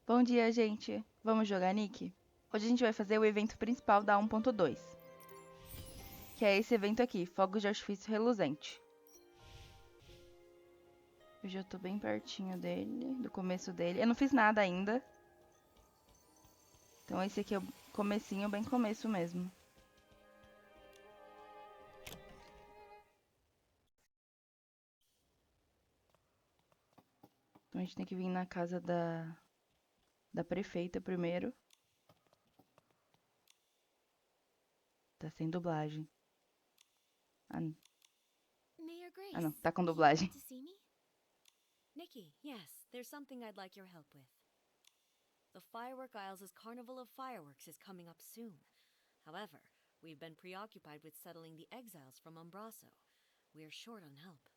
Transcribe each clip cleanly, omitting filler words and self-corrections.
Bom dia, gente! Vamos jogar Nick? Hoje a gente vai fazer o evento principal da 1.2, que é esse evento aqui, Fogos de Artifício Reluzente. Eu já tô bem pertinho dele, do começo dele. Eu não fiz nada ainda. Então esse aqui é o comecinho, bem começo mesmo. Então a gente tem que vir na casa da prefeita primeiro. Tá sem dublagem. Ah, Mayor Grace, não, tá com you dublagem. called to see me? Nikki, yes, there's something I'd like your help with. The Firework Isles' Carnival of Fireworks is coming up soon. However, we've been preoccupied with settling the exiles from Umbraso. We're short on help.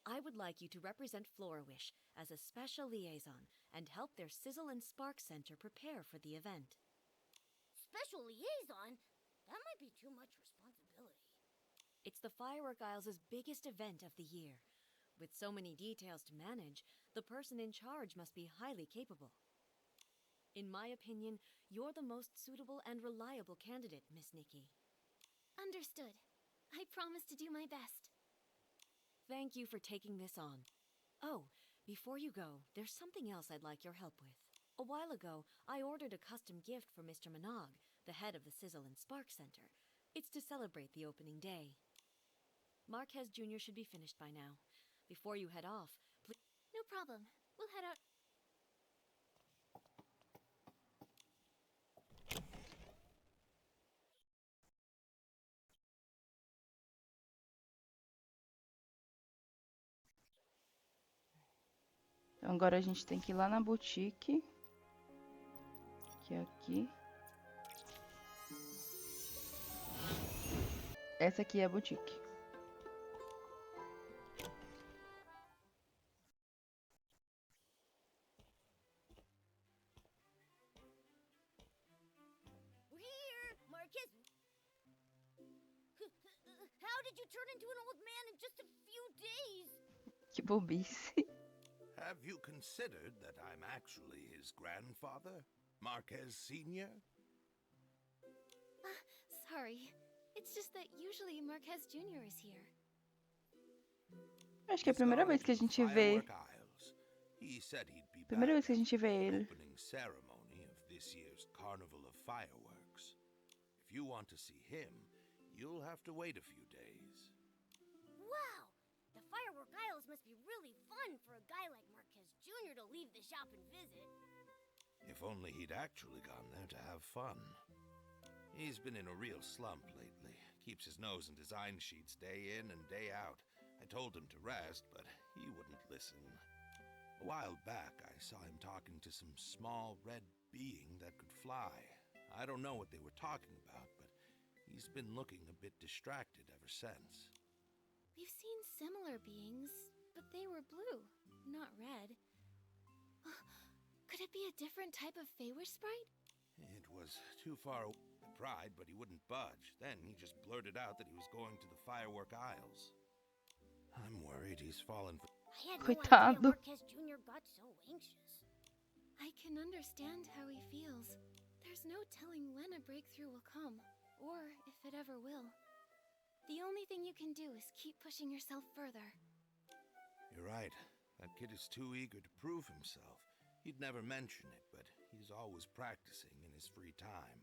I would like you to represent Florawish as a special liaison and help their Sizzle and Spark Center prepare for the event. Special liaison? That might be too much responsibility. It's the Firework Isles' biggest event of the year. With so many details to manage, the person in charge must be highly capable. In my opinion, you're the most suitable and reliable candidate, Miss Nikki. Understood. I promise to do my best. Thank you for taking this on. Oh, before you go, there's something else I'd like your help with. A while ago, I ordered a custom gift for Mr. Minogue, the head of the Sizzle and Spark Center. It's to celebrate the opening day. Marquez Jr. should be finished by now. Before you head off, please... No problem. We'll head out. Então agora a gente tem que ir lá na boutique. Que é aqui. Essa aqui é a boutique. We're here, Marcus. How did you turn into an old man in just a few days? Que bobice. Have you considered that I'm actually his grandfather, Marquez Sr.? Sorry. It's just that usually Marquez Jr. is here. Acho que é a He's primeira gone vez que a to the gente vê. Firework Isles. He said he'd be Primeira vez back que a gente vê at the ele. opening ceremony of this year's Carnival of Fireworks. If you want to see him, you'll have to wait a few days. Wow! The Firework Isles must be really fun for a guy like Marquez Jr. to leave the shop and visit. If only he'd actually gone there to have fun. He's been in a real slump lately. Keeps his nose in design sheets day in and day out. I told him to rest, but he wouldn't listen. A while back, I saw him talking to some small red being that could fly. I don't know what they were talking about, but he's been looking a bit distracted ever since. We've seen similar beings, but they were blue, not red. Could it be a different type of Feywish sprite? It was too far away. I tried, but he wouldn't budge. Then he just blurted out that he was going to the Firework Isles. I'm worried he's fallen for... I had no Coitado. idea Marquez Jr. got so anxious. I can understand how he feels. There's no telling when a breakthrough will come, or if it ever will. The only thing you can do is keep pushing yourself further. You're right. That kid is too eager to prove himself. He'd never mention it, but he's always practicing in his free time.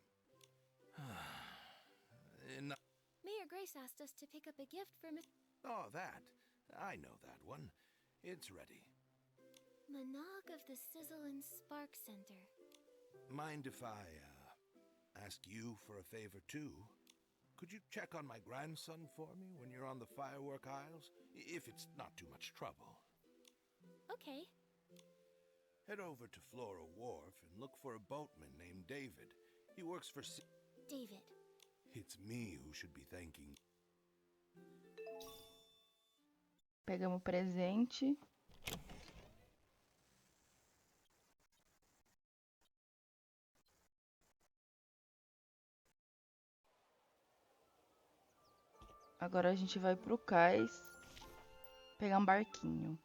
Mayor Grace asked us to pick up a gift for Miss Oh, that. I know that one. It's ready. Minogue of the Sizzle and Spark Center. Mind if I, ask you for a favor, too? Could you check on my grandson for me when you're on the Firework Isles? If it's not too much trouble. Okay. Head over to Flora Wharf and look for a boatman named David. He works for... David. It's me who should be thanking... Pegamos o presente. Agora a gente vai pro cais pegar um barquinho.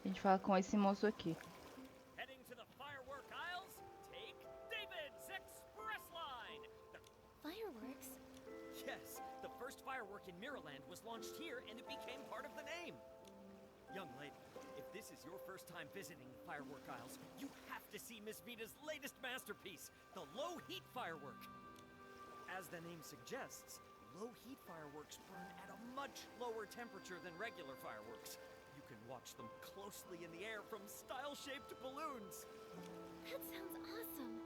A gente fala com esse moço aqui. Heading to the firework aisles, take David's express line. Fireworks? Yes, the first firework in Mirrorland was launched here and it became part of the name. Young lady, if this is your first time visiting the firework aisles, you have to see Miss Vita's latest masterpiece, the low heat firework. As the name suggests, low heat fireworks burn at a much lower temperature than regular fireworks. You can watch them closely in the air from style-shaped balloons. That sounds awesome.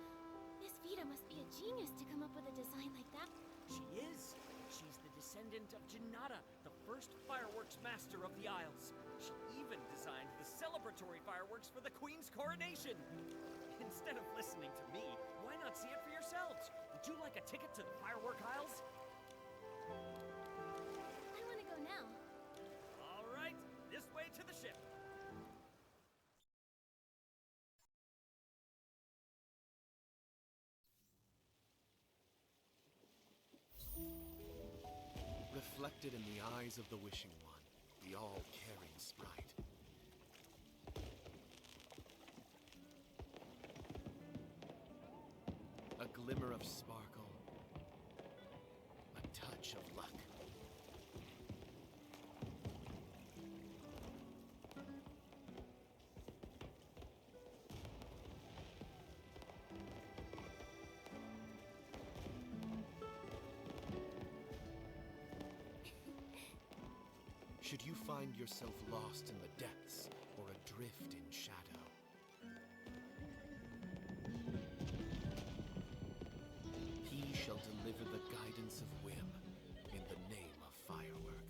Miss Vita must be a genius to come up with a design like that. She is. She's the descendant of Janata, the first fireworks master of the Isles. She even designed the celebratory fireworks for the Queen's coronation. Instead of listening to me, why not see it for yourselves? Would you like a ticket to the firework aisles? I want to go now. All right, this way to the ship. Reflected in the eyes of the Wishing One, the all-caring sprite. A glimmer of sparkle, a touch of luck. Should you find yourself lost in the depths or adrift in shadow, he shall deliver the guidance of whim in the name of firework.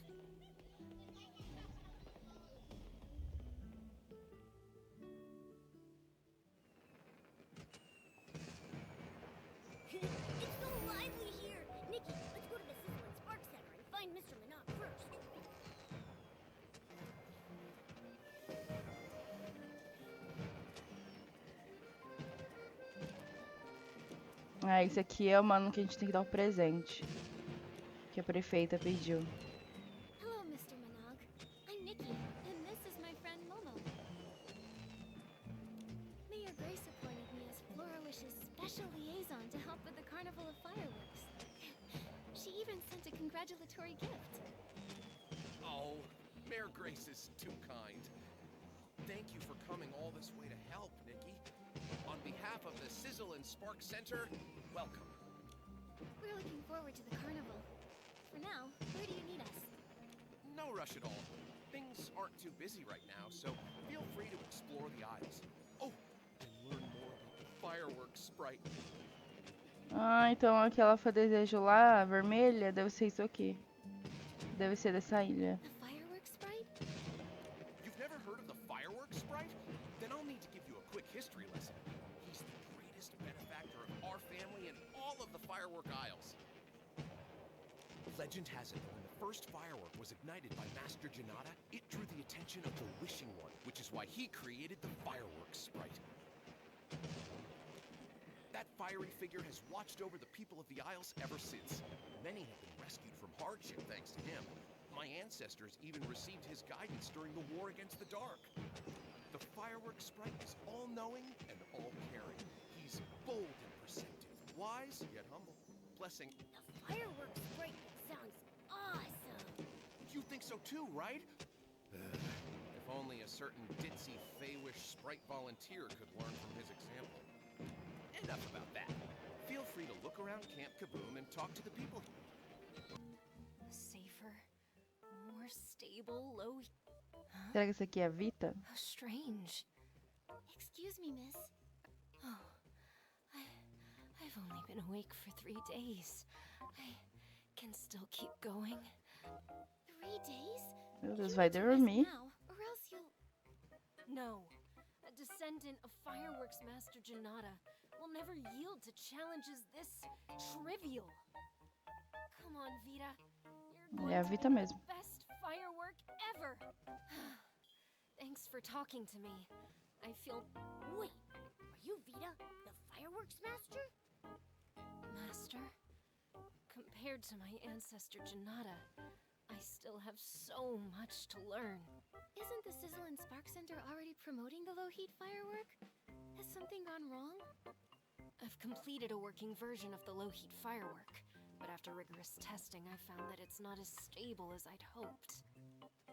It's so lively here! Nikki, let's go to the Sizzle and Spark Center and find Mr. Minot first. Ah, esse aqui é o mano que a gente tem que dar o presente. Que a prefeita pediu. Hello, Mr. Minogue. I'm Nikki, and this is my friend Momo. Mayor Grace appointed me as Flora Wish's special liaison to help with the Carnival of Fireworks. She even sent a congratulatory gift. Oh, Mayor Grace is too kind. Thank you for coming all this way to help, Nikki. On behalf of the Sizzle and Spark Center, welcome. We're looking forward to the carnival. For now, where do you need us? No rush at all. Things aren't too busy right now, so feel free to explore the aisles. Oh, and learn more about the fireworks sprite. Ah, então aquela foi desejo lá, vermelha, deve ser isso aqui. Deve ser dessa ilha. The fireworks sprite? You've never heard of the fireworks sprite? Then I'll need to give you a quick history lesson. He's the greatest benefactor of our family in all of the firework aisles. Legend has it that when the first firework was ignited by Master Janata, it drew the attention of the Wishing One, which is why he created the fireworks sprite. That fiery figure has watched over the people of the Isles ever since. Many have been rescued from hardship thanks to him. My ancestors even received his guidance during the war against the dark. The fireworks sprite is all-knowing and all-caring. He's bold and perceptive, wise yet humble. Blessing. The fireworks sprite sounds awesome! You think so too, right? If only a certain ditzy Fey-wish sprite volunteer could learn from his example. Enough about that. Feel free to look around Camp Kaboom and talk to the people. Safer, more stable, low. Será que essa aqui é a Vita? How strange. Excuse me, miss. Oh, I've only been awake for 3 days. I can still keep going. 3 days? Meu Deus, You vai need to rest dormir. now, or else you'll... No, a descendant of Fireworks Master Janata will never yield to challenges this trivial. Come on, Vita. You're É a going to Vita be mesmo. the best firework ever. Thanks for talking to me. I feel Wait, are you Vita, the fireworks master? master. Compared to my ancestor Janata, I still have so much to learn. Is Isn't the Sizzle and Spark Center already promoting the low-heat firework? Has something gone wrong? I've completed a working version of the low-heat firework, but after rigorous testing, I found that it's not as stable as I'd hoped.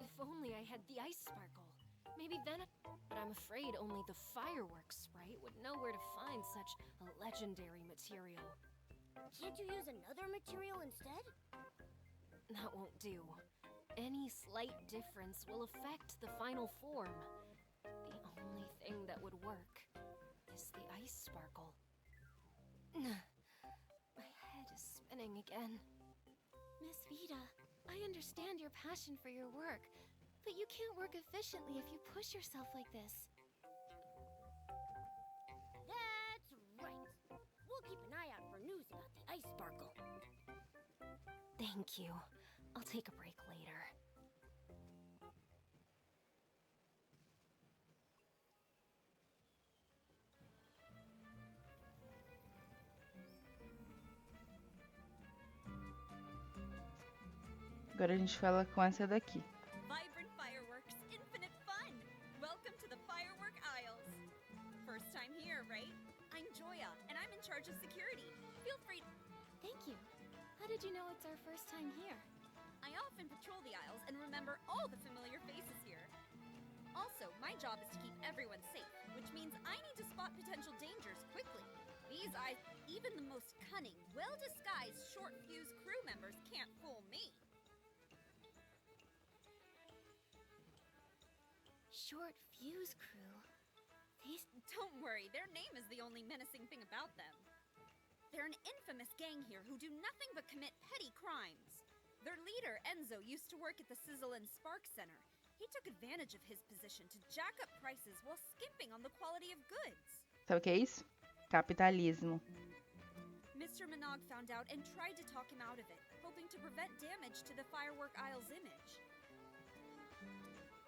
If only I had the ice sparkle. Maybe then But I'm afraid only the fireworks sprite would know where to find such a legendary material. Can't you use another material instead? That won't do. Any slight difference will affect the final form. The only thing that would work is the ice sparkle. My head is spinning again. Miss Vita, I understand your passion for your work, but you can't work efficiently if you push yourself like this. That's right. We'll keep an eye out for news about the ice sparkle. Thank you. I'll take a break later. Agora a gente fala com essa daqui. Vibrant fireworks, infinite fun! Welcome to the firework aisles. First time here, right? I'm Joya, and I'm in charge of security. Feel free. Thank you. How did you know it's our first time here? I often patrol the aisles and remember all the familiar faces here. Also, my job is to keep everyone safe, which means I need to spot potential dangers quickly. These eyes, even the most cunning, well-disguised short-fuse crew members can't fool me. Short Fuse Crew. These... Don't worry, their name is the only menacing thing about them. They're an infamous gang here who do nothing but commit petty crimes. Their leader, Enzo, used to work at the Sizzle and Spark Center. He took advantage of his position to jack up prices while skimping on the quality of goods. Sabe o que é isso? Capitalismo. Mr. Minogue found out and tried to talk him out of it, hoping to prevent damage to the firework aisle's image.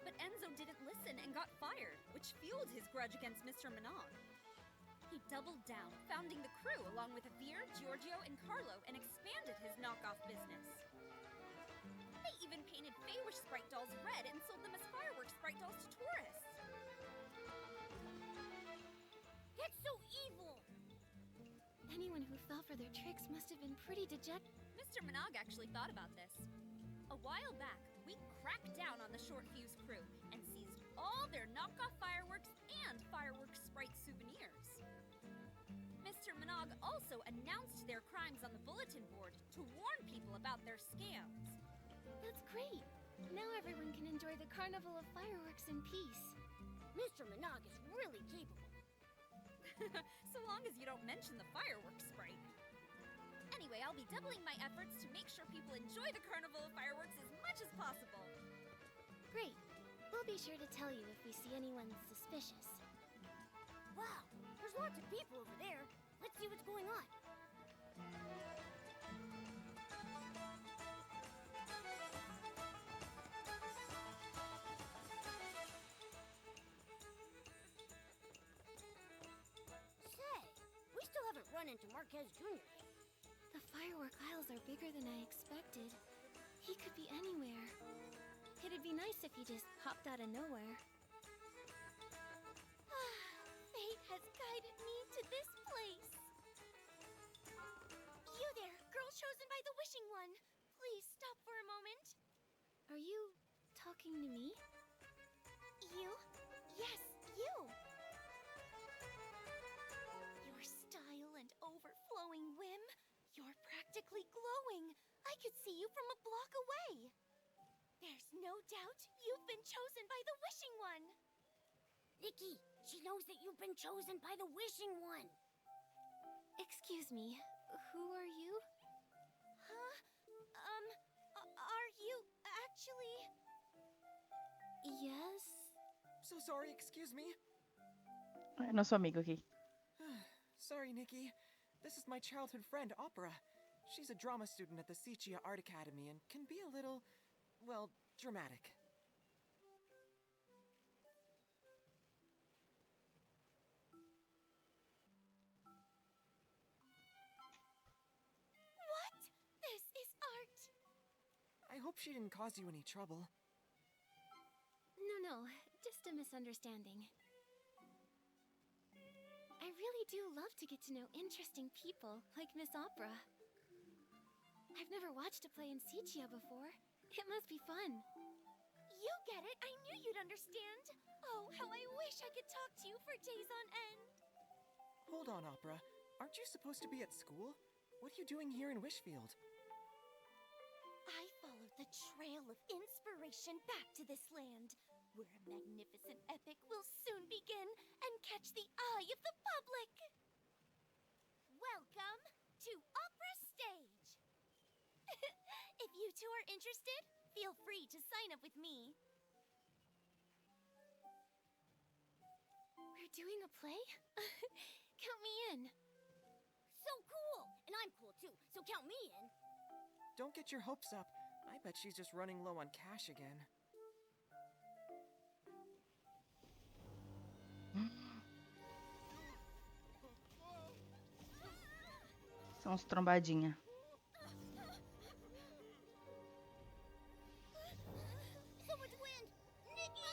But Enzo didn't listen and got fired, which fueled his grudge against Mr. Minogue. He doubled down, founding the crew along with Avir, Giorgio, and Carlo, and expanded his knockoff business. They even painted Feywish sprite dolls red and sold them as fireworks sprite dolls to tourists. That's so evil! Anyone who fell for their tricks must have been pretty dejected. Mr. Minogue actually thought about this. A while back, we cracked down on the Short Fuse crew and seized all their knockoff fireworks and fireworks sprite souvenirs. Mr. Minogue also announced their crimes on the bulletin board to warn people about their scams. That's great. Now everyone can enjoy the Carnival of Fireworks in peace. Mr. Minogue is really capable. So long as you don't mention the fireworks sprite. Anyway, I'll be doubling my efforts to make sure people enjoy the Carnival of Fireworks as much as possible. Great. We'll be sure to tell you if we see anyone suspicious. Wow, there's lots of people over there. Let's see what's going on. Say, we still haven't run into Marquez Jr. yet. The firework aisles are bigger than I expected. He could be anywhere. It'd be nice if he just popped out of nowhere. Fate has guided me to this place. You there, girl chosen by the Wishing One. Please stop for a moment. Are you talking to me? You? Yes, you. Your style and overflowing whim. You're practically glowing. I could see you from a block away. There's no doubt you've been chosen by the Wishing One. Nikki, she knows that you've been chosen by the Wishing One. Excuse me, who are you? Huh? Are you actually... Yes? So sorry, excuse me. É nosso amigo aqui. Sorry, Nikki. This is my childhood friend, Opera. She's a drama student at the Sichia Art Academy and can be a little, well, dramatic. What? This is art. I hope she didn't cause you any trouble. No, No, just a misunderstanding. I really do love to get to know interesting people like Miss Opera. I've never watched a play in Sichia before. It must be fun. You get it! I knew you'd understand! Oh, how I wish I could talk to you for days on end! Hold on, Opera. Aren't you supposed to be at school? What are you doing here in Wishfield? I followed the trail of inspiration back to this land, where a magnificent epic will soon begin and catch the eye of the public! Welcome to Opera Stage! If you two are interested, feel free to sign up with me. We're doing a play? Count me in. So cool! And I'm cool too, so count me in. Don't get your hopes up. I bet she's just running low on cash again. São uns trombadinha. So much wind! Nikki!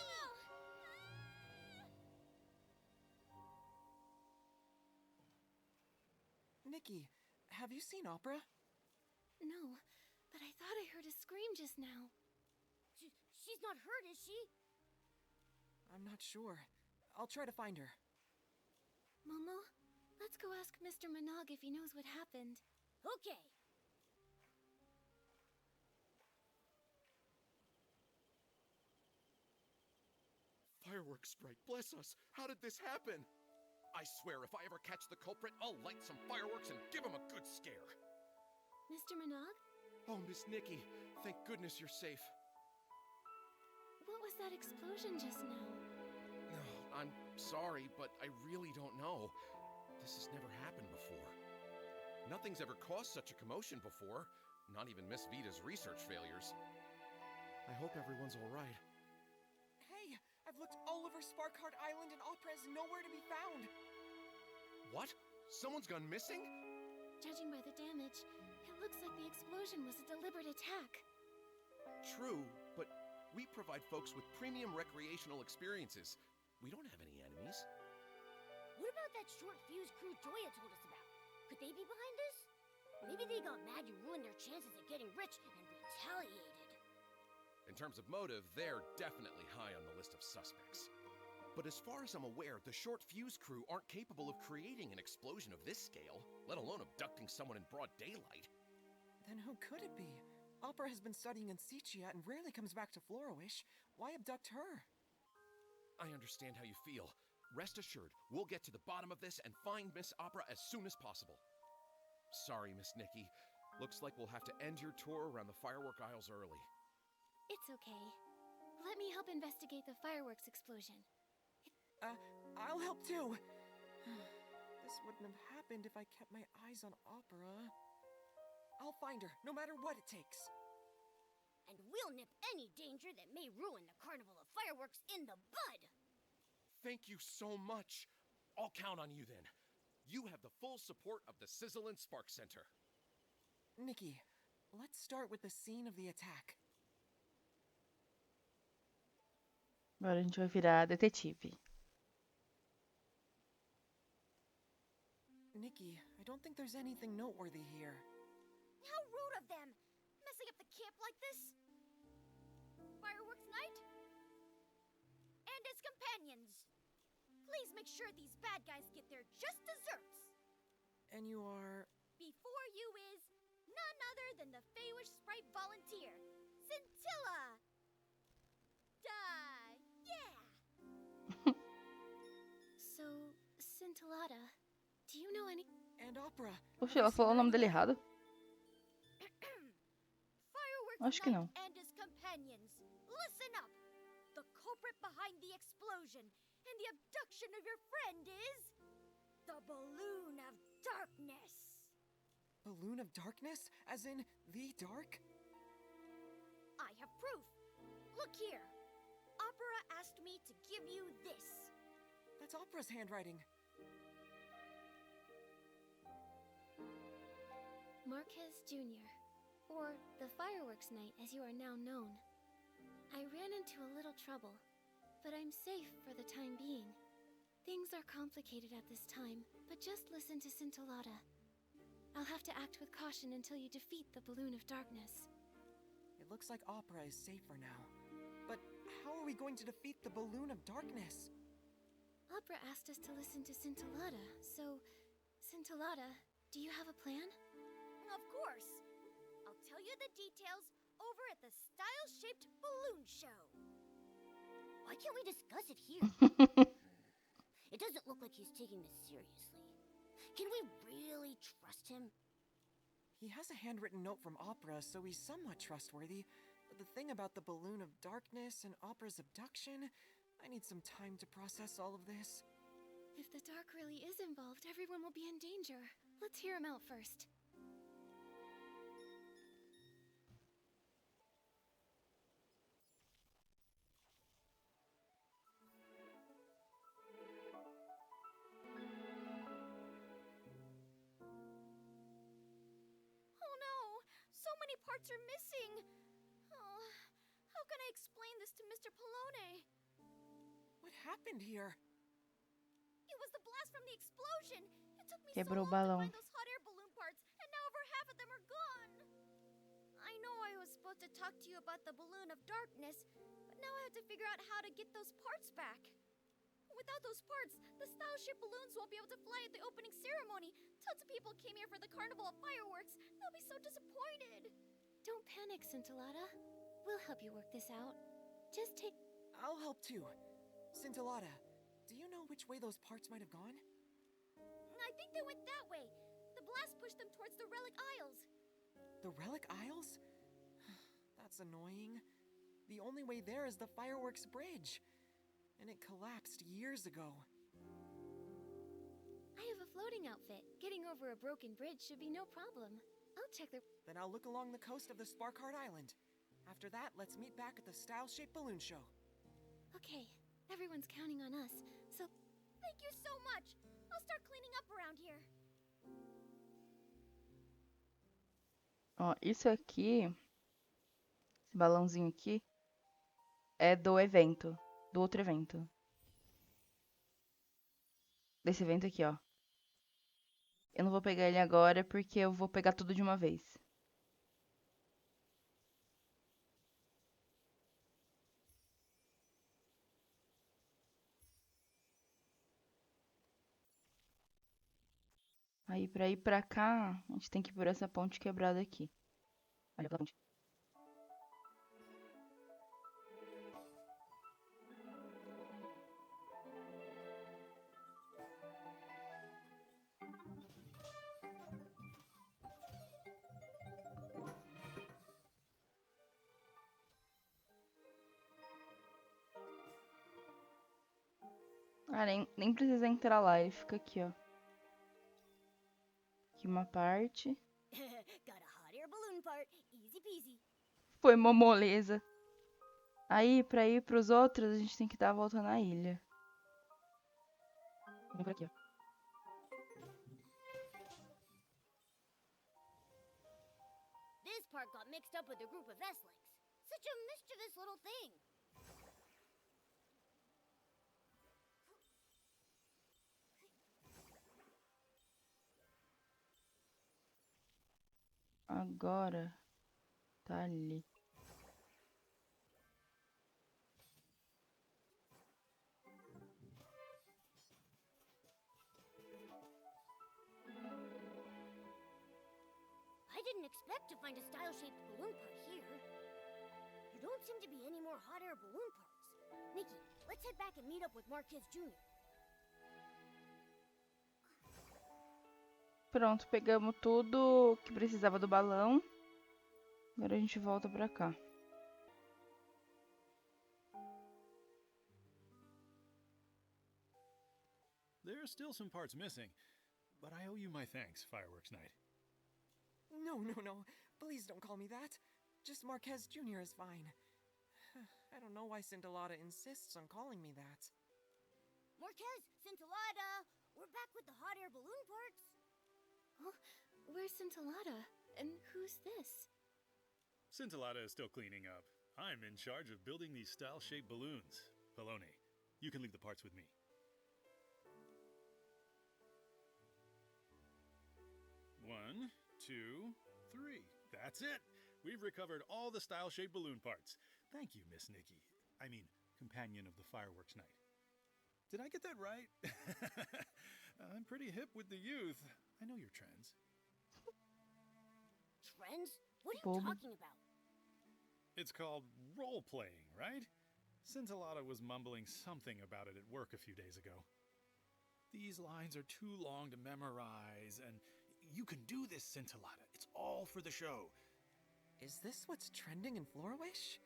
Nikki, have you seen Opera? No, but I thought I heard a scream just now. She's not hurt, is she? I'm not sure. I'll try to find her. Momo, let's go ask Mr. Minogue if he knows what happened. Okay. Fireworks sprite, bless us! How did this happen? I swear, if I ever catch the culprit, I'll light some fireworks and give him a good scare. Mr. Minogue? Oh, Miss Nikki, thank goodness you're safe. What was that explosion just now? I'm sorry, but I really don't know. This has never happened before. Nothing's ever caused such a commotion before, not even Miss Vita's research failures. I hope everyone's all right. Hey, I've looked all over Sparkheart Island and Opera is nowhere to be found. What? Someone's gone missing? Judging by the damage, it looks like the explosion was a deliberate attack. True, but we provide folks with premium recreational experiences. We don't have any enemies. What about that short fuse crew Joya told us about? Could they be behind this? Maybe they got mad you ruined their chances at getting rich and retaliated. In terms of motive, they're definitely high on the list of suspects. But as far as I'm aware, the short fuse crew aren't capable of creating an explosion of this scale, let alone abducting someone in broad daylight. Then who could it be? Opera has been studying in Sichia and rarely comes back to Floriwish. Why abduct her? I understand how you feel. Rest assured, we'll get to the bottom of this and find Miss Opera as soon as possible. Sorry, Miss Nikki. Looks like we'll have to end your tour around the firework aisles early. It's okay. Let me help investigate the fireworks explosion. I'll help too. This wouldn't have happened if I kept my eyes on Opera. I'll find her, no matter what it takes. And we'll nip any danger that may ruin the carnival of fireworks in the bud! Thank you so much. I'll count on you then. You have the full support of the Sizzle and Spark Center. Nikki, let's start with the scene of the attack. Agora a gente vai virar detetive. Nikki, I don't think there's anything noteworthy here. How rude of them! Messing up the camp like this! Fireworks night? And its companions! Please make sure these bad guys get their just desserts! And you are... Before you is none other than the Feywish Sprite volunteer, Scintilla! Duh! Yeah! So, Scintillata, do you know any... And Opera. Poxa, ela falou o nome dele errado? Fireworks Acho que não. Night and his companions, listen up! The culprit behind the explosion and the abduction of your friend is... the Balloon of Darkness! Balloon of Darkness? As in, the dark? I have proof! Look here! Opera asked me to give you this. That's Opera's handwriting. Marquez Jr., or the Fireworks Night as you are now known. I ran into a little trouble. but I'm safe for the time being. Things are complicated at this time, but just listen to Scintillata. I'll have to act with caution until you defeat the Balloon of Darkness. It looks like Opera is safe for now. But how are we going to defeat the Balloon of Darkness? Opera asked us to listen to Scintillata, so... Scintillata, do you have a plan? Of course. I'll tell you the details over at the Style-Shaped Balloon Show. Why can't we discuss it here? It doesn't look like he's taking this seriously. Can we really trust him? He has a handwritten note from Opera, so he's somewhat trustworthy. But the thing about the Balloon of Darkness and Opera's abduction, I need some time to process all of this. If the dark really is involved, everyone will be in danger. Let's hear him out first. Oh no! So many parts are missing! Oh, how can I explain this to Mr. Polone? What happened here? It was the blast from the explosion! It took me Quebrou o so long balão. to find those hot air balloon parts, and now over half of them are gone! I know I was supposed to talk to you about the Balloon of Darkness, but now I have to figure out how to get those parts back. Without those parts, the Style-Shaped balloons won't be able to fly at the opening ceremony. Tons of people came here for the Carnival of Fireworks. They'll be so disappointed. Don't panic, Scintillata. We'll help you work this out. Just take... I'll help too. Scintillata, do you know which way those parts might have gone? I think they went that way. The blast pushed them towards the Relic Isles. The Relic Isles? That's annoying. The only way there is the Fireworks Bridge. And it collapsed years ago. I have a floating outfit. Getting over a broken bridge should be no problem. I'll check the... Then I'll look along the coast of the Sparkheart Island. After that, let's meet back at the Style-Shaped Balloon Show. Okay, everyone's counting on us, so... Thank you so much. I'll start cleaning up around here. Ó, isso aqui, esse balãozinho aqui, é do evento. Do outro evento. Desse evento aqui, ó. Eu não vou pegar ele agora porque eu vou pegar tudo de uma vez. Aí, pra ir pra cá, a gente tem que ir por essa ponte quebrada aqui. Olha aquela ponte. Ah, nem precisa entrar lá, ele fica aqui, ó. Aqui uma parte. Got a hot air balloon part. Easy peasy. Foi uma moleza. Aí, pra ir pros outros, a gente tem que dar a volta na ilha. Vem por aqui, ó. This part got mixed up with a group of Vestlings. Such a mischievous little thing. Agora tá ali. I didn't expect to find a style-shaped balloon part here. There don't seem to be any more hot air balloon parts. Nikki, let's head back and meet up with Marquez Jr. Pronto, pegamos tudo que precisava do balão. Agora a gente volta pra cá. There are still some parts missing, but I owe you my thanks, Fireworks Night. No. Please don't call me that. Just Marquez Jr. is fine. I don't know why Scintillata insists on calling me that. Marquez, Scintillata, we're back with the hot air balloon parts. Oh, where's Scintillata? And who's this? Scintillata is still cleaning up. I'm in charge of building these style-shaped balloons. Poloni, you can leave the parts with me. One, two, three. That's it. We've recovered all the style-shaped balloon parts. Thank you, Miss Nikki. I mean, companion of the fireworks night. Did I get that right? I'm pretty hip with the youth. I know your trends. Trends? What are you talking about? It's called role-playing, right? Scintillata was mumbling something about it at work a few days ago. These lines are too long to memorize, and you can do this, Scintillata. It's all for the show. Is this what's trending in Florawish?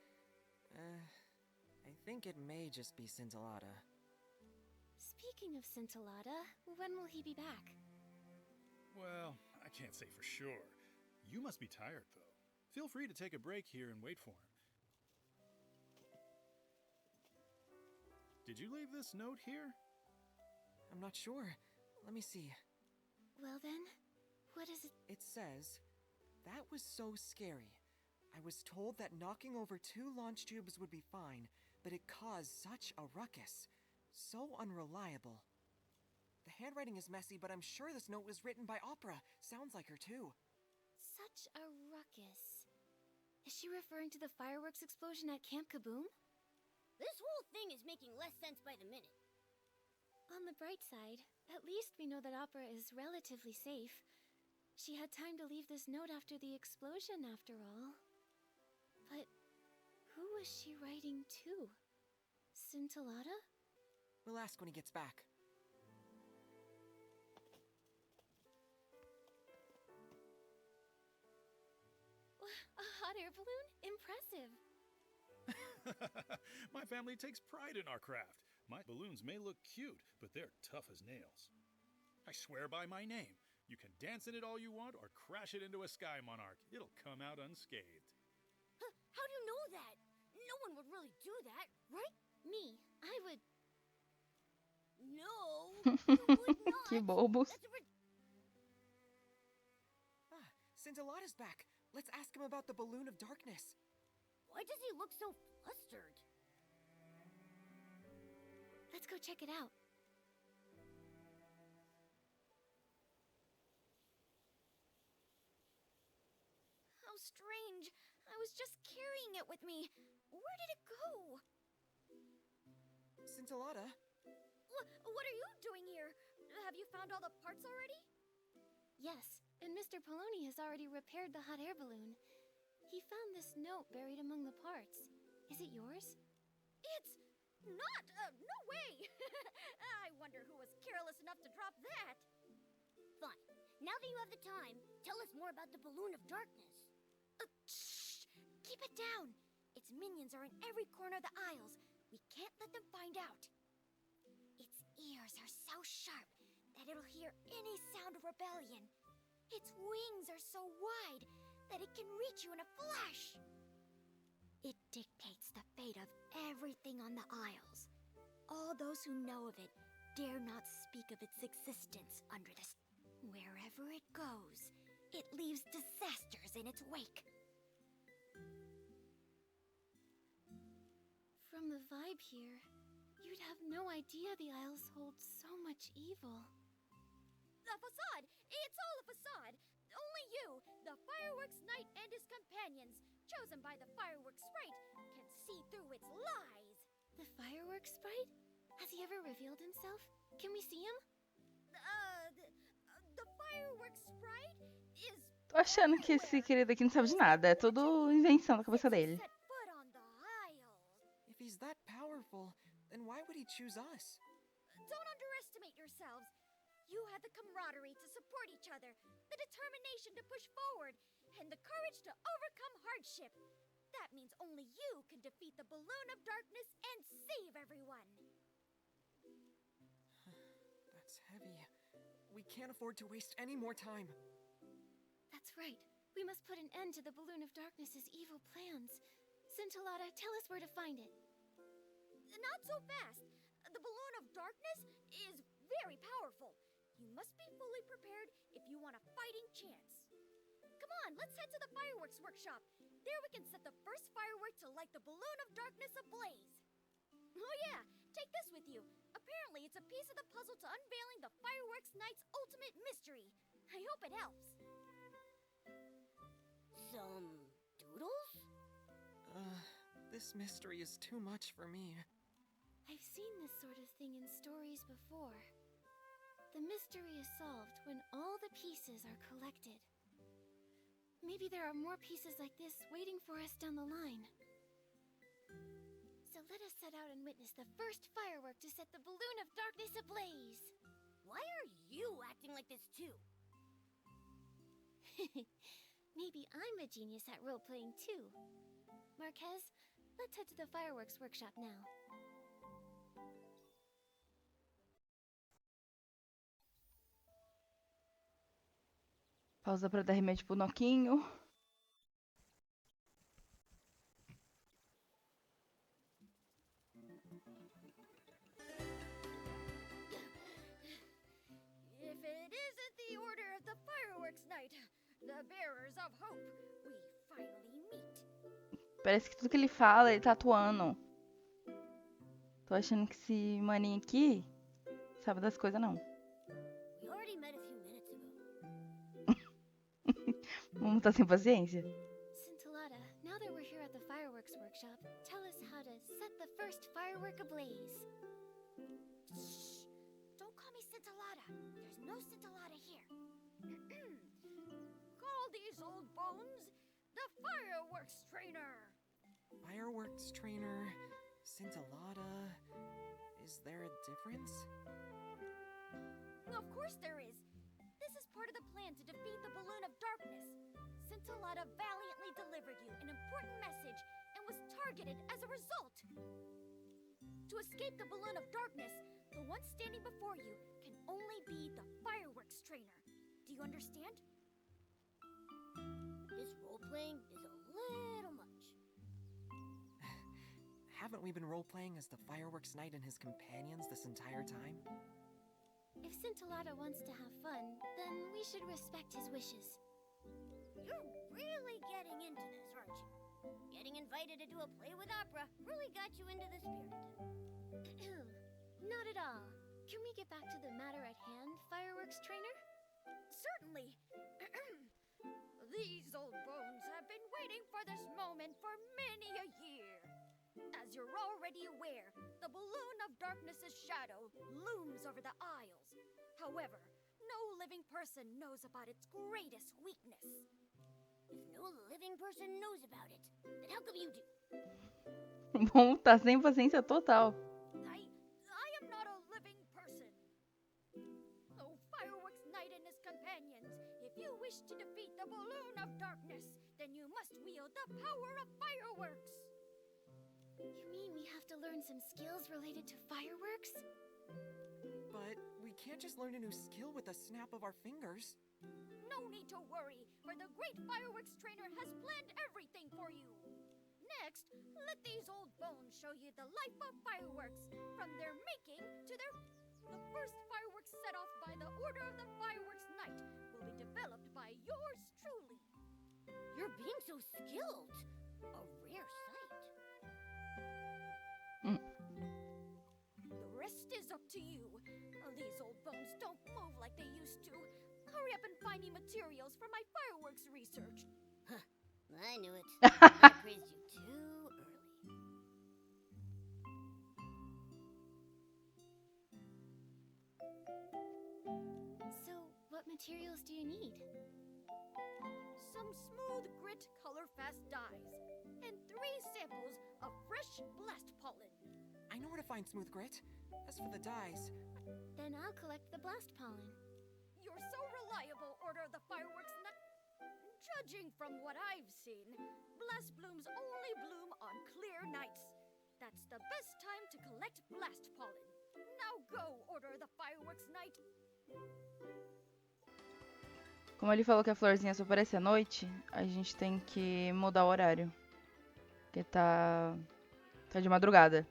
I think it may just be Scintillata. Speaking of Scintillata, when will he be back? Well, I can't say for sure. You must be tired, though. Feel free to take a break here and wait for him. Did you leave this note here? I'm not sure. Let me see. Well then, what is it? It says, "That was so scary. I was told that knocking over 2 launch tubes would be fine, but it caused such a ruckus. So unreliable." The handwriting is messy, but I'm sure this note was written by Opera. Sounds like her too. Such a ruckus. Is she referring to the fireworks explosion at Camp Kaboom? This whole thing is making less sense by the minute. On the bright side, at least we know that Opera is relatively safe. She had time to leave this note after the explosion, after all. But who was she writing to? Scintillata? We'll ask when he gets back. A hot air balloon? Impressive. My family takes pride in our craft. My balloons may look cute, but they're tough as nails. I swear by my name. You can dance in it all you want or crash it into a sky monarch. It'll come out unscathed. How do you know that? No one would really do that, right? Me, I would. No, you would not. Que bobos. Scintillata's back. Let's ask him about the balloon of darkness. Why does he look so flustered? Let's go check it out. How strange. I was just carrying it with me. Where did it go? Scintillata? What are you doing here? Have you found all the parts already? Yes, and Mr. Poloni has already repaired the hot air balloon. He found this note buried among the parts. Is it yours? It's not! No way! I wonder who was careless enough to drop that. Fine. Now that you have the time, tell us more about the balloon of darkness. Shh! Keep it down! Its minions are in every corner of the aisles. We can't let them find out. Its ears are so sharp that it'll hear any sound of rebellion. Its wings are so wide that it can reach you in a flash. It dictates the fate of everything on the aisles. All those who know of it dare not speak of its existence under the... Wherever it goes, it leaves disasters in its wake. From the vibe here, you'd have no idea the aisles hold so much evil. The facade! It's all a facade! Only you, the Fireworks Knight and his companions, chosen by the Fireworks Sprite, can see through its lies! The Fireworks Sprite? Has he ever revealed himself? Can we see him? The Fireworks Sprite is... Tô achando que esse querido aqui não sabe de nada. É tudo invenção da cabeça dele. Set foot on the aisles. If he's that powerful, then why would he choose us? Don't underestimate yourselves. You had the camaraderie to support each other, the determination to push forward, and the courage to overcome hardship. That means only you can defeat the Balloon of Darkness and save everyone. That's heavy. We can't afford to waste any more time. That's right. We must put an end to the Balloon of Darkness's evil plans. Scintillata, tell us where to find it. Not so fast. The Balloon of Darkness is very powerful. You must be fully prepared if you want a fighting chance. Come on, let's head to the fireworks workshop. There we can set the first firework to light the Balloon of Darkness ablaze. Oh yeah, take this with you. Apparently it's a piece of the puzzle to unveiling the fireworks night's ultimate mystery. I hope it helps. Some doodles? This mystery is too much for me. I've seen this sort of thing in stories before. The mystery is solved when all the pieces are collected. Maybe there are more pieces like this waiting for us down the line. So let us set out and witness the first firework to set the balloon of darkness ablaze. Why are you acting like this too? Maybe I'm a genius at role-playing too. Marquez, let's head to the fireworks workshop now. Pausa pra dar remédio pro Noquinho. If it isn't the order of the fireworks night, the bearers of hope, we finally meet. Parece que tudo que ele fala, ele tá atuando. Tô achando que esse maninho aqui sabe das coisas, não. We already met a few minutes ago. Vamos tá sem paciência. Scintillata, now that we're here at the fireworks workshop, tell us how to set the first firework ablaze. Shh! Don't call me Scintillata. There's no Scintillata here. Call these old bones the fireworks trainer. Fireworks trainer, Scintillata. Is there a difference? Of course there is. This is part of the plan to defeat the balloon of darkness. Scintillata valiantly delivered you an important message and was targeted as a result. To escape the balloon of darkness, the one standing before you can only be the fireworks trainer. Do you understand? This role-playing is a little much. Haven't we been role-playing as the fireworks knight and his companions this entire time? If Scintillata wants to have fun, then we should respect his wishes. You're really getting into this, aren't you? Getting invited to do a play with opera really got you into the spirit. Not at all. Can we get back to the matter at hand, fireworks trainer? Certainly. These old bones have been waiting for this moment for many a year. As you're already aware, the balloon of darkness's shadow looms over the aisles. However, no living person knows about its greatest weakness. If no living person knows about it, then how come you do? Bom, tá sem paciência total. I am not a living person. Oh, fireworks knight and his companions, if you wish to defeat the balloon of darkness, then you must wield the power of fireworks. You mean we have to learn some skills related to fireworks? But we can't just learn a new skill with a snap of our fingers. No need to worry, for the great fireworks trainer has planned everything for you. Next, let these old bones show you the life of fireworks, from their making to their... The first fireworks set off by the order of the fireworks night will be developed by yours truly. You're being so skilled. A rare sight. The rest is up to you. These old bones don't move like they used to. Hurry up and find me materials for my fireworks research. Huh, I knew it. I praised you too early. So, what materials do you need? Some smooth grit color-fast dyes, and 3 samples of fresh blast pollen. I know where to find smooth grit. As for the dyes... Then I'll collect the blast pollen. You're so reliable, Order of the Fireworks Nut. Judging from what I've seen, blast blooms only bloom on clear nights. That's the best time to collect blast pollen. Now go, Order of the Fireworks Night. Como ele falou que a florzinha só aparece à noite, a gente tem que mudar o horário. Porque tá de madrugada.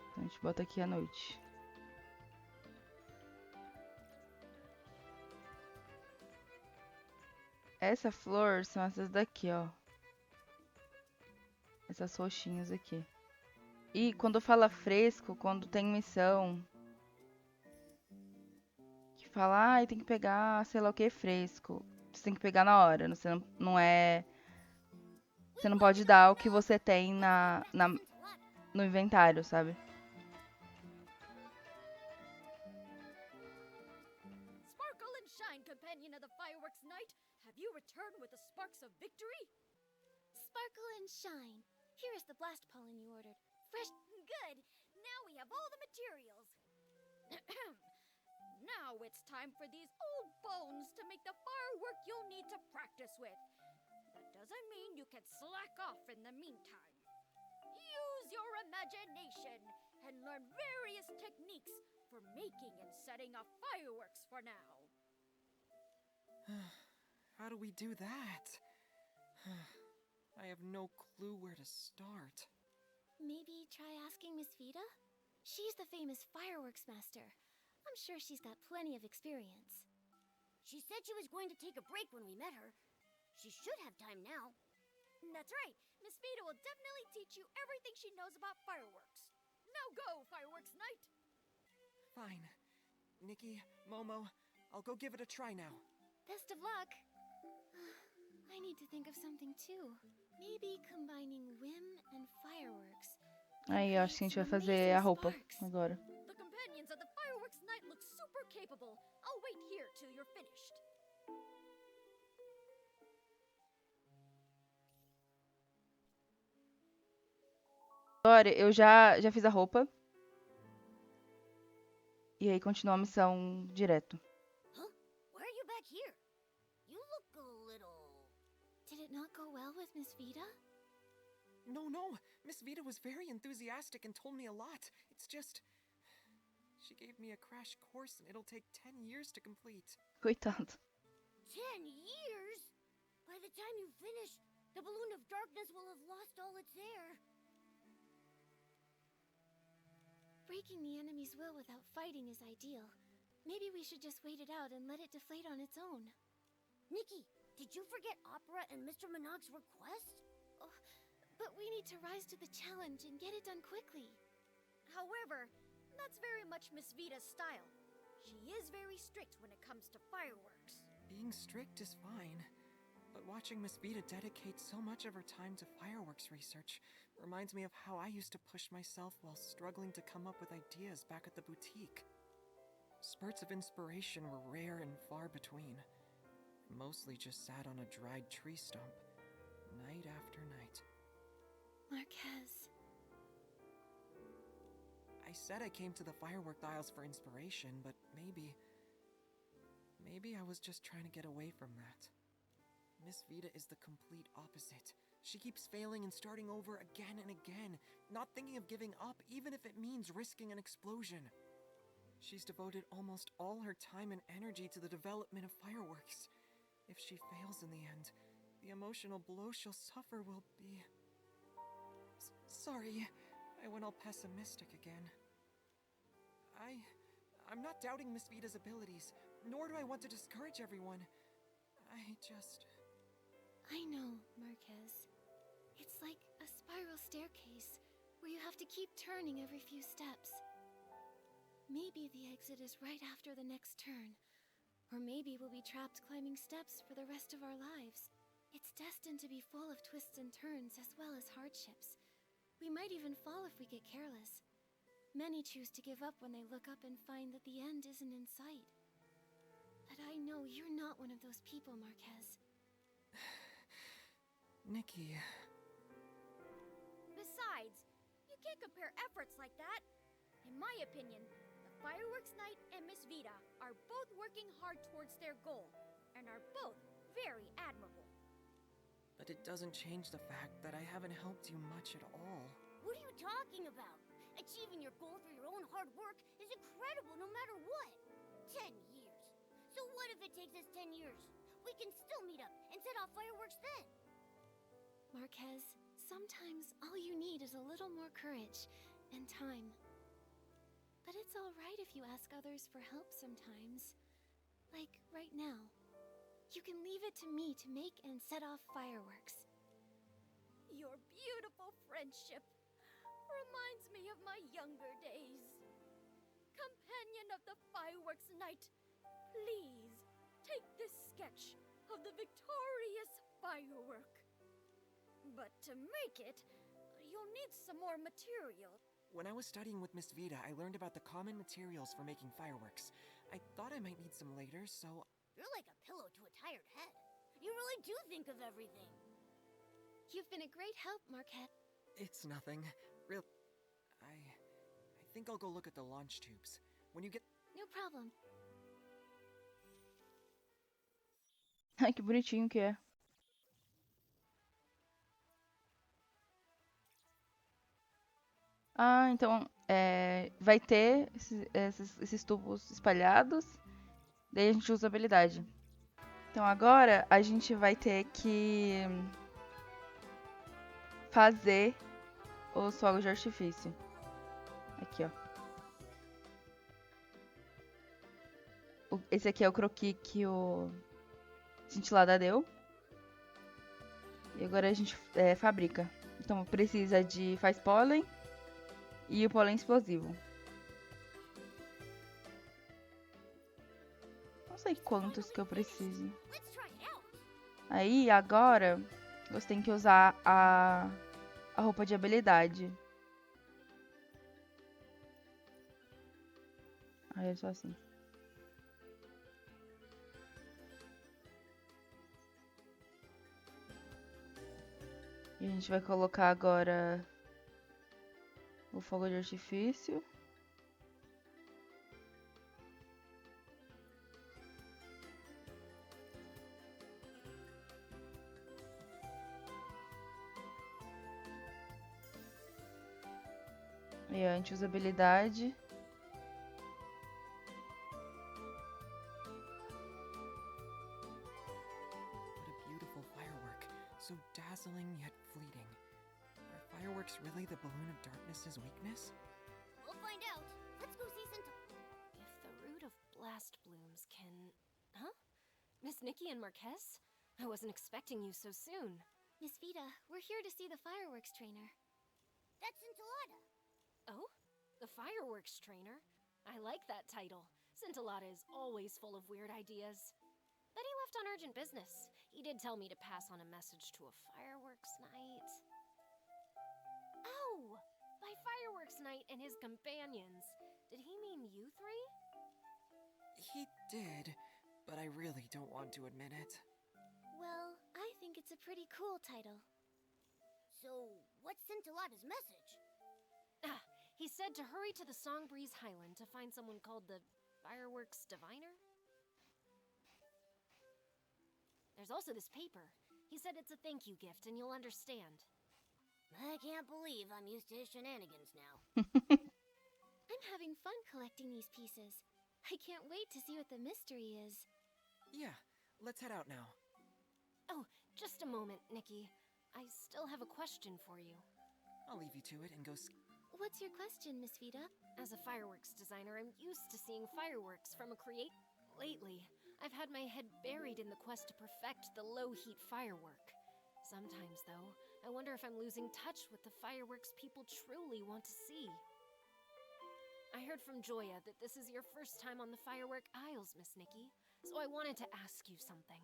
Então a gente bota aqui à noite. Essa flor são essas daqui, ó. Essas roxinhas aqui. E quando fala fresco, quando tem missão que fala, ai, tem que pegar, sei lá o que, fresco. Você tem que pegar na hora, você não é... Você não pode dar o que você tem no inventário, sabe? Sparkle and shine, companion of the fireworks night. Have you returned with the sparks of victory? Sparkle and shine. Here is the blast pollen you ordered. Fresh. Good. Now we have all the materials. Now it's time for these old bones to make the firework you'll need to practice with. That doesn't mean you can slack off in the meantime. Use your imagination and learn various techniques for making and setting off fireworks for now. How do we do that? I have no clue where to start. Maybe try asking Miss Vida? She's the famous fireworks master. I'm sure she's got plenty of experience. She said she was going to take a break when we met her. She should have time now. That's right. Miss Vida will definitely teach you everything she knows about fireworks. Now go, fireworks night! Fine. Nikki, Momo, I'll go give it a try now. Best of luck. I need to think of something too. Maybe combining whim and fireworks. Aí, eu acho que a gente vai fazer a roupa agora. The companions of the fireworks night look super capable. I'll wait here till you're finished. Agora, eu já fiz a roupa. E aí continua a missão direto. Huh? Why are you back here? You look a little... Did it not go well with Miss Vida? No. Miss Vida was very enthusiastic and told me a lot. It's just... She gave me a crash course and it'll take 10 years to complete. Coitado. 10 years? By the time you finish, the balloon of darkness will have lost all its air. Breaking the enemy's will without fighting is ideal. Maybe we should just wait it out and let it deflate on its own. Nikki, did you forget Opera and Mr. Monog's request? Oh, but we need to rise to the challenge and get it done quickly. However, that's very much Miss Vida's style. She is very strict when it comes to fireworks. Being strict is fine, but watching Miss Vida dedicate so much of her time to fireworks research reminds me of how I used to push myself while struggling to come up with ideas back at the boutique. Spurts of inspiration were rare and far between. I mostly just sat on a dried tree stump, night after night. Marquez. I said I came to the firework aisles for inspiration, but maybe I was just trying to get away from that. Miss Vida is the complete opposite. She keeps failing and starting over again and again, not thinking of giving up even if it means risking an explosion. She's devoted almost all her time and energy to the development of fireworks. If she fails in the end, the emotional blow she'll suffer will be... Sorry, I went all pessimistic again. I'm not doubting Miss Vida's abilities, nor do I want to discourage everyone. I know, Marquez. It's like a spiral staircase where you have to keep turning every few steps. Maybe the exit is right after the next turn. Or maybe we'll be trapped climbing steps for the rest of our lives. It's destined to be full of twists and turns as well as hardships. We might even fall if we get careless. Many choose to give up when they look up and find that the end isn't in sight. But I know you're not one of those people, Marquez. Nikki... Besides, you can't compare efforts like that. In my opinion, the Fireworks Night and Miss Vida are both working hard towards their goal, and are both very admirable. But it doesn't change the fact that I haven't helped you much at all. What are you talking about? Achieving your goal through your own hard work is incredible no matter what. 10 years. So what if it takes us 10 years? We can still meet up and set off fireworks then. Marquez, sometimes all you need is a little more courage and time. But it's all right if you ask others for help sometimes. Like right now. You can leave it to me to make and set off fireworks. Your beautiful friendship. Reminds me of my younger days. Companion of the fireworks night, please take this sketch of the victorious firework. But to make it, you'll need some more material. When I was studying with Miss Vida, I learned about the common materials for making fireworks. I thought I might need some later, so... You're like a pillow to a tired head. You really do think of everything. You've been a great help, Marquette. It's nothing. I think I'll go look at the launch tubes. When you get... No problem. Ai, que bonitinho que é. Ah, então vai ter esses tubos espalhados. Daí a gente usa a habilidade. Então agora a gente vai ter que fazer os fogos de artifício. Aqui, ó. Esse aqui é o croquis que o cintilada deu. E agora a gente fabrica. Então precisa de faz pólen e o pólen explosivo. Não sei quantos que eu preciso. Aí agora você tem que usar a roupa de habilidade. Aí é só assim. E a gente vai colocar agora o fogo de artifício. E a gente usa habilidade. What a beautiful firework. So dazzling yet fleeting. Are fireworks really the balloon of darkness's weakness? We'll find out. Let's go see some... If the root of blast blooms can... Huh? Miss Nikki and Marquez? I wasn't expecting you so soon. Miss Vida, we're here to see the fireworks trainer. That's Scintillata. Oh? The fireworks trainer? I like that title. Scintillata is always full of weird ideas. But he left on urgent business. He did tell me to pass on a message to a fireworks night. Oh! By fireworks night and his companions. Did he mean you three? He did, but I really don't want to admit it. Well, I think it's a pretty cool title. So, what's Scintillata's message? Ah, he said to hurry to the Songbreeze Highland to find someone called the Fireworks Diviner? There's also this paper. He said it's a thank you gift and you'll understand. I can't believe I'm used to his shenanigans now. I'm having fun collecting these pieces. I can't wait to see what the mystery is. Yeah, let's head out now. Oh, just a moment, Nikki. I still have a question for you. I'll leave you to it and go What's your question, Miss Vida? As a fireworks designer, I'm used to seeing fireworks from a create... Lately, I've had my head buried in the quest to perfect the low-heat firework. Sometimes, though, I wonder if I'm losing touch with the fireworks people truly want to see. I heard from Joya that this is your first time on the Firework Isles, Miss Nikki, so I wanted to ask you something.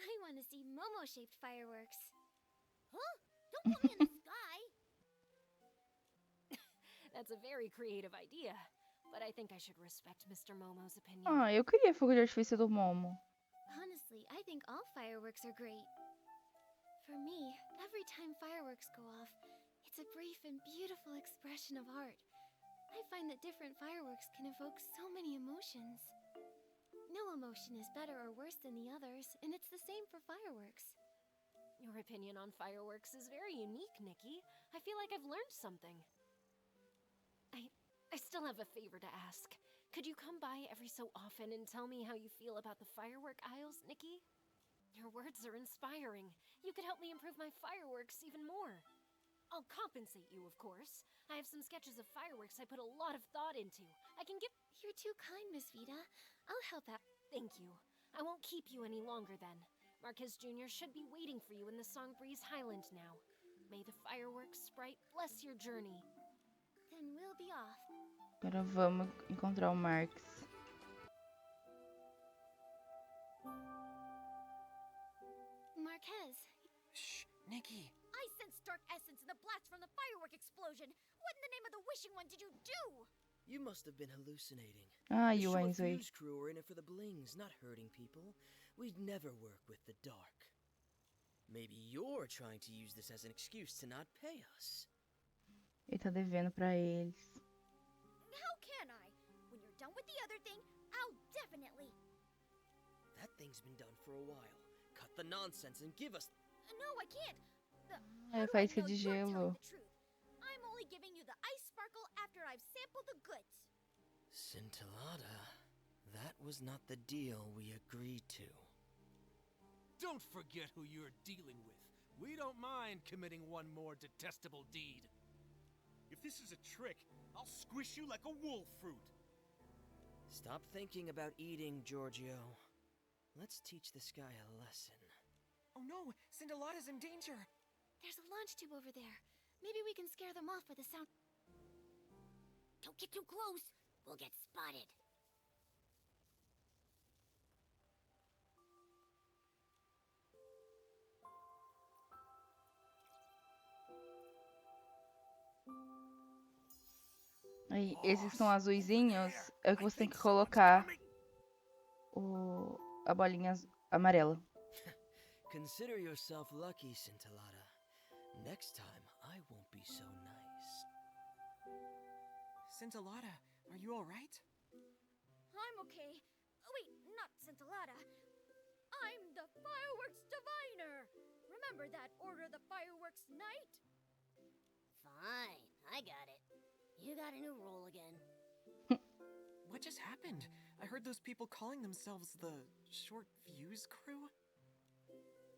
I want to see Momo-shaped fireworks. Huh? Don't put me in the sky! That's a very creative idea, but I think I should respect Mr. Momo's opinion. Ah, eu queria fogo de artifício do Momo. Honestly, I think all fireworks are great. For me, every time fireworks go off, it's a brief and beautiful expression of art. I find that different fireworks can evoke so many emotions. No emotion is better or worse than the others, and it's the same for fireworks. Your opinion on fireworks is very unique, Nikki. I feel like I've learned something. I still have a favor to ask. Could you come by every so often and tell me how you feel about the Firework Isles, Nikki? Your words are inspiring. You could help me improve my fireworks even more. I'll compensate you, of course. I have some sketches of fireworks I put a lot of thought into. I can give... You're too kind, Miss Vida. I'll help out. Thank you. I won't keep you any longer then. Marquez Jr. should be waiting for you in the Songbreeze Highland now. May the fireworks sprite bless your journey. Then we'll be off. Agora vamos encontrar o Marx. Marquez, Shh, Nikki. I sensed dark essence in the blast from the firework explosion. What in the name of the wishing one did you do? You must have been hallucinating. Ah, The e o short Enzo aí. fuse crew are in it for the blings, not hurting people. We'd never work with the dark. Maybe you're trying to use this as an excuse to not pay us. Ele tá devendo pra eles. How can I? When you're done with the other thing, I'll definitely. That thing's been done for a while. Cut the nonsense and give us... No, I can't. É faísca de gelo. I'm only giving you the ice sparkle after I've sampled the goods. Scintillata, that was not the deal we agreed to. Don't forget who you're dealing with. We don't mind committing one more detestable deed. If this is a trick, I'll squish you like a wolf fruit. Stop thinking about eating, Giorgio. Let's teach this guy a lesson. Oh no, Scintillata's in danger. There's a launch tube over there. Maybe we can scare them off with the sound. Don't get too close. We'll get spotted. Aí, esses que são azuizinhos é o que você tem que colocar a bolinha amarela. Consider yourself lucky, Scintillata. Next time, I won't be so nice. Scintillata, are you alright? I'm okay. Oh, wait, not Scintillata. I'm the fireworks diviner. Remember that Order of the Fireworks Night? Fine, I got it. You got a new role again. What just happened? I heard those people calling themselves the Short Fuse Crew.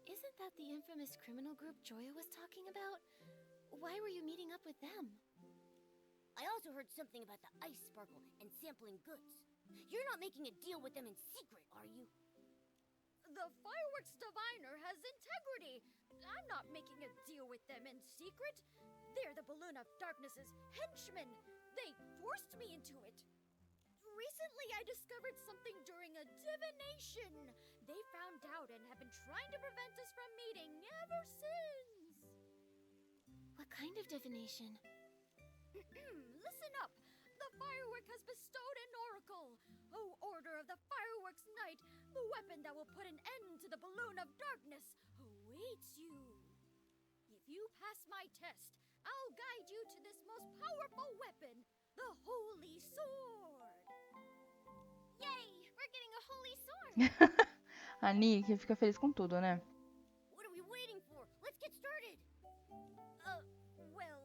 Isn't that the infamous criminal group Joya was talking about? Why were you meeting up with them? I also heard something about the ice sparkle and sampling goods. You're not making a deal with them in secret, are you? The fireworks diviner has integrity. I'm not making a deal with them in secret. They're the Balloon of Darkness's henchmen. They forced me into it. Recently, I discovered something during a divination. They found out and have been trying to prevent us from meeting ever since. What kind of divination? Listen up. The firework has bestowed an oracle. O Order of the Fireworks Night, the weapon that will put an end to the Balloon of Darkness awaits you. If you pass my test, I'll guide you to this most powerful weapon, the Holy Sword. Yay! We're getting a holy sword! A Nikki fica feliz com tudo, né? What are we waiting for? Let's get started! Well,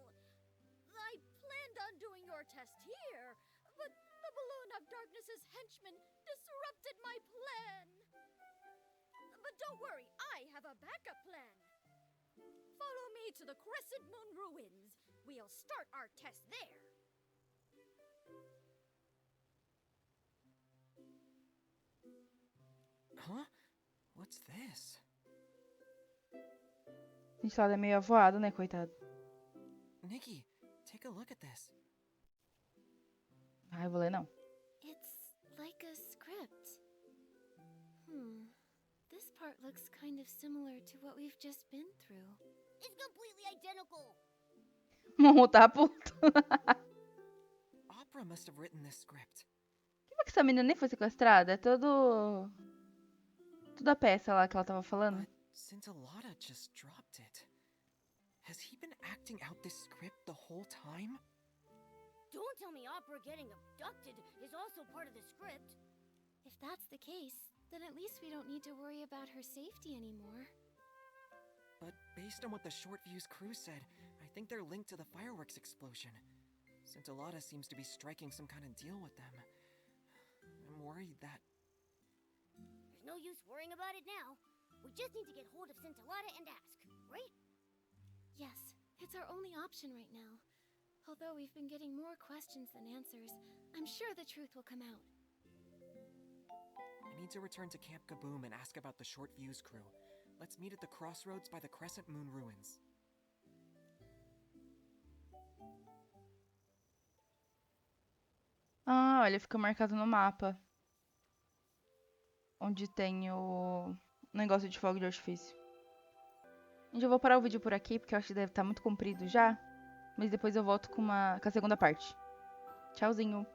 I planned on doing your test here, but the Balloon of Darkness's henchmen disrupted my plan. But don't worry, I have a backup plan. Follow me to the Crescent Moon Ruins. We'll start our test there. Huh? What's this? Esse lado é meio avoado, né, coitado? Nikki, take a look at this. Ai, vou ler não. It's like a script. This part looks kind of similar to what we've just been through. It's completely identical! Momo tá puto. Opera must have written this script. Como é que essa menina nem foi sequestrada? É tudo a peça lá que ela tava falando. But Scintillata just dropped it. Has he been acting out this script the whole time? Don't tell me Opera getting abducted is also part of the script. If that's the case, then at least we don't need to worry about her safety anymore. But based on what the Short Fuse crew said, I think they're linked to the fireworks explosion. Scintillata seems to be striking some kind of deal with them. I'm worried that... There's no use worrying about it now. We just need to get hold of Scintillata and ask, right? Yes, it's our only option right now. Although we've been getting more questions than answers, I'm sure the truth will come out. I need to return to Camp Kaboom and ask about the Short Fuse crew. Let's meet at the crossroads by the Crescent Moon ruins. Ah, olha, fica marcado no mapa. Onde tem o negócio de fogo de artifício. Gente, eu vou parar o vídeo por aqui, porque eu acho que deve estar muito comprido já. Mas depois eu volto com a segunda parte. Tchauzinho!